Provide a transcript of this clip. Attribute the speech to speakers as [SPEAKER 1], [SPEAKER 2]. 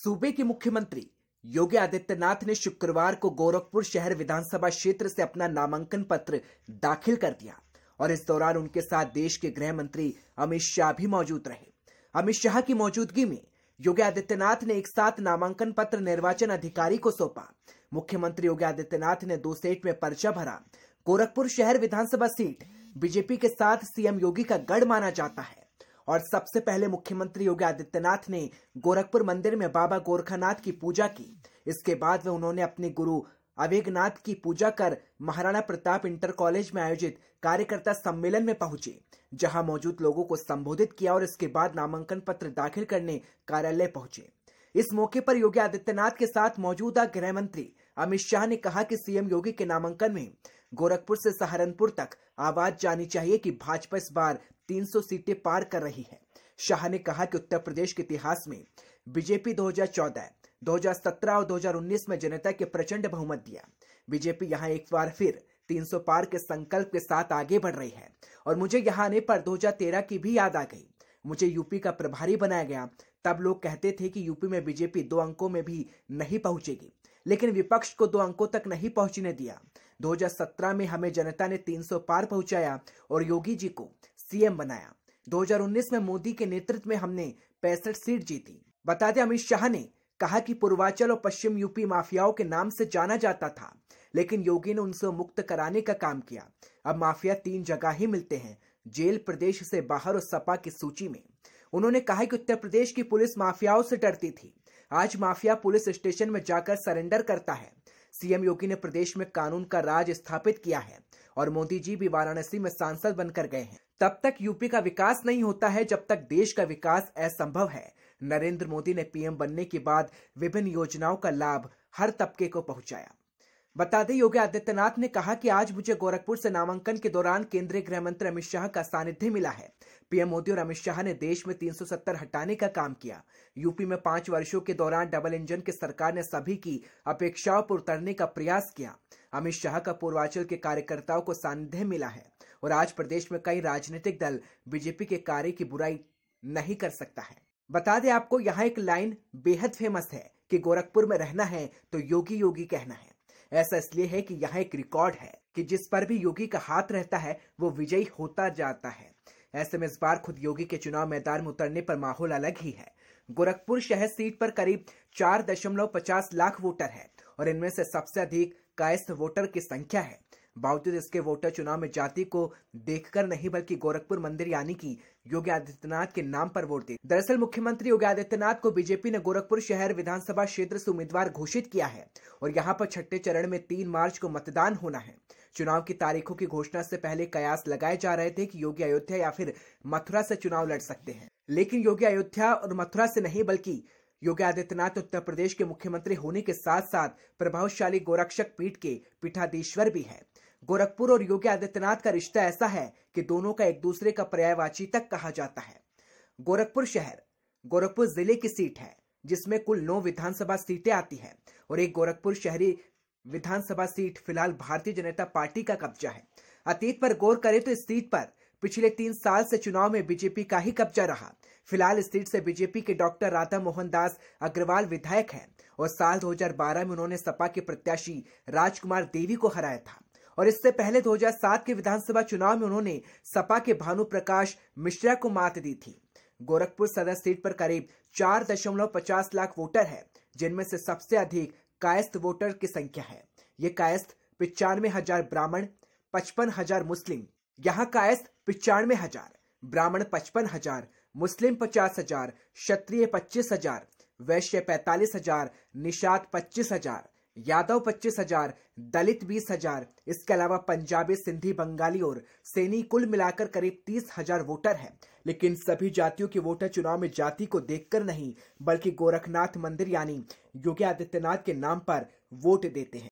[SPEAKER 1] सूबे के मुख्यमंत्री योगी आदित्यनाथ ने शुक्रवार को गोरखपुर शहर विधानसभा क्षेत्र से अपना नामांकन पत्र दाखिल कर दिया और इस दौरान उनके साथ देश के गृह मंत्री अमित शाह भी मौजूद रहे। अमित शाह की मौजूदगी में योगी आदित्यनाथ ने एक साथ नामांकन पत्र निर्वाचन अधिकारी को सौंपा। मुख्यमंत्री योगी आदित्यनाथ ने 2 सेट में पर्चा भरा। गोरखपुर शहर विधानसभा सीट बीजेपी के साथ सीएम योगी का गढ़ माना जाता है और सबसे पहले मुख्यमंत्री योगी आदित्यनाथ ने गोरखपुर मंदिर में बाबा गोरखनाथ की पूजा की। इसके बाद वे उन्होंने अपने गुरु अवेगनाथ की पूजा कर महाराणा प्रताप इंटर कॉलेज में आयोजित कार्यकर्ता सम्मेलन में पहुंचे, जहां मौजूद लोगों को संबोधित किया और इसके बाद नामांकन पत्र दाखिल करने कार्यालय पहुंचे। इस मौके पर योगी आदित्यनाथ के साथ मौजूदा गृह मंत्री अमित शाह ने कहा कि सीएम योगी के नामांकन में गोरखपुर से सहारनपुर तक आवाज जानी चाहिए कि भाजपा इस बार 300 सीटें पार कर रही है। शाह ने कहा कि उत्तर प्रदेश के इतिहास में बीजेपी 2014, 2017 और 2019 में जनता के प्रचंड बहुमत दिया। बीजेपी यहां एक बार फिर 300 पार के संकल्प के साथ आगे बढ़ रही है और मुझे यहां आने पर 2013 की भी याद आ गई। मुझे यूपी का प्रभारी बनाया गया। तब लोग कहते थे कि यूपी में बीजेपी 2 अंकों में भी नहीं पहुंचेगी, लेकिन विपक्ष को 2 अंकों तक नहीं पहुंचने दिया। 2017 में हमें जनता ने 300 पार पहुंचाया और योगी जी को सीएम बनाया। 2019 में मोदी के नेतृत्व में हमने 65 सीट जीती। बता दें, अमित शाह ने कहा कि पूर्वांचल और पश्चिम यूपी माफियाओं के नाम से जाना जाता था, लेकिन योगी ने उनसे मुक्त कराने का काम किया। अब माफिया 3 जगह ही मिलते हैं, जेल, प्रदेश से बाहर और सपा की सूची में। उन्होंने कहा कि उत्तर प्रदेश की पुलिस माफियाओं से डरती थी, आज माफिया पुलिस स्टेशन में जाकर सरेंडर करता है। सीएम योगी ने प्रदेश में कानून का राज स्थापित किया है और मोदी जी भी वाराणसी में सांसद बनकर गए हैं। तब तक यूपी का विकास नहीं होता है जब तक देश का विकास असंभव है। नरेंद्र मोदी ने पीएम बनने के बाद विभिन्न योजनाओं का लाभ हर तबके को पहुंचाया। बता दें, योगी आदित्यनाथ ने कहा कि आज मुझे गोरखपुर से नामांकन के दौरान केंद्रीय गृह मंत्री अमित शाह का सानिध्य मिला है। पीएम मोदी और अमित शाह ने देश में 370 हटाने का काम किया। यूपी में 5 वर्षों के दौरान डबल इंजन की सरकार ने सभी की अपेक्षाओं पर उतरने का प्रयास किया। अमित शाह का पूर्वांचल के कार्यकर्ताओं को सानिध्य मिला है और आज प्रदेश में कई राजनीतिक दल बीजेपी के कार्य की बुराई नहीं कर सकता है। बता दें आपको, यहाँ एक लाइन बेहद फेमस है कि गोरखपुर में रहना है तो योगी योगी कहना है। ऐसा इसलिए है कि यहाँ एक रिकॉर्ड है कि जिस पर भी योगी का हाथ रहता है वो विजयी होता जाता है। ऐसे में इस बार खुद योगी के चुनाव मैदान में उतरने पर माहौल अलग ही है। गोरखपुर शहर सीट पर करीब 4.50 लाख वोटर है और इनमें से सबसे अधिक कायस्थ वोटर की संख्या है। बावजूद इसके वोटर चुनाव में जाति को देखकर नहीं बल्कि गोरखपुर मंदिर यानी कि योगी आदित्यनाथ के नाम पर वोट देते। दरअसल मुख्यमंत्री योगी आदित्यनाथ को बीजेपी ने गोरखपुर शहर विधानसभा क्षेत्र से उम्मीदवार घोषित किया है और यहां पर 6ठे चरण में 3 मार्च को मतदान होना है। चुनाव की तारीखों की घोषणा से पहले कयास लगाए जा रहे थे कि योगी अयोध्या या फिर मथुरा से चुनाव लड़ सकते हैं, लेकिन योगी अयोध्या और मथुरा से नहीं बल्कि योगी आदित्यनाथ उत्तर प्रदेश के मुख्यमंत्री होने के साथ साथ प्रभावशाली गोरक्षक पीठ के पीठाधीश्वर भी है। गोरखपुर और योगी आदित्यनाथ का रिश्ता ऐसा है कि दोनों का एक दूसरे का पर्यायवाची तक कहा जाता है। गोरखपुर शहर गोरखपुर जिले की सीट है जिसमें कुल 9 विधानसभा सीटें आती हैं और एक गोरखपुर शहरी विधानसभा सीट फिलहाल भारतीय जनता पार्टी का कब्जा है। अतीत पर गौर करें तो इस सीट पर पिछले 3 साल से चुनाव में बीजेपी का ही कब्जा रहा। फिलहाल इस सीट से बीजेपी के डॉक्टर राधा मोहन दास अग्रवाल विधायक हैं और साल 2012 में उन्होंने सपा के प्रत्याशी राजकुमार देवी को हराया था और इससे पहले 2007 के विधानसभा चुनाव में उन्होंने सपा के भानु प्रकाश मिश्रा को मात दी थी। गोरखपुर सदर सीट पर करीब 4.50 लाख वोटर है, जिनमें से सबसे अधिक कायस्थ वोटर की संख्या है। ये कायस्थ 95,000 ब्राह्मण, 55,000 मुस्लिम। यहाँ कायस्थ 95,000, ब्राह्मण 55,000, मुस्लिम 50,000, क्षत्रिय 25,000, वैश्य 45,000, निषाद 25,000, यादव 25,000, दलित 20,000, इसके अलावा पंजाबी, सिंधी, बंगाली और सैनी कुल मिलाकर करीब 30,000 वोटर हैं। लेकिन सभी जातियों के वोटर चुनाव में जाति को देखकर नहीं बल्कि गोरखनाथ मंदिर यानी योगी आदित्यनाथ के नाम पर वोट देते हैं।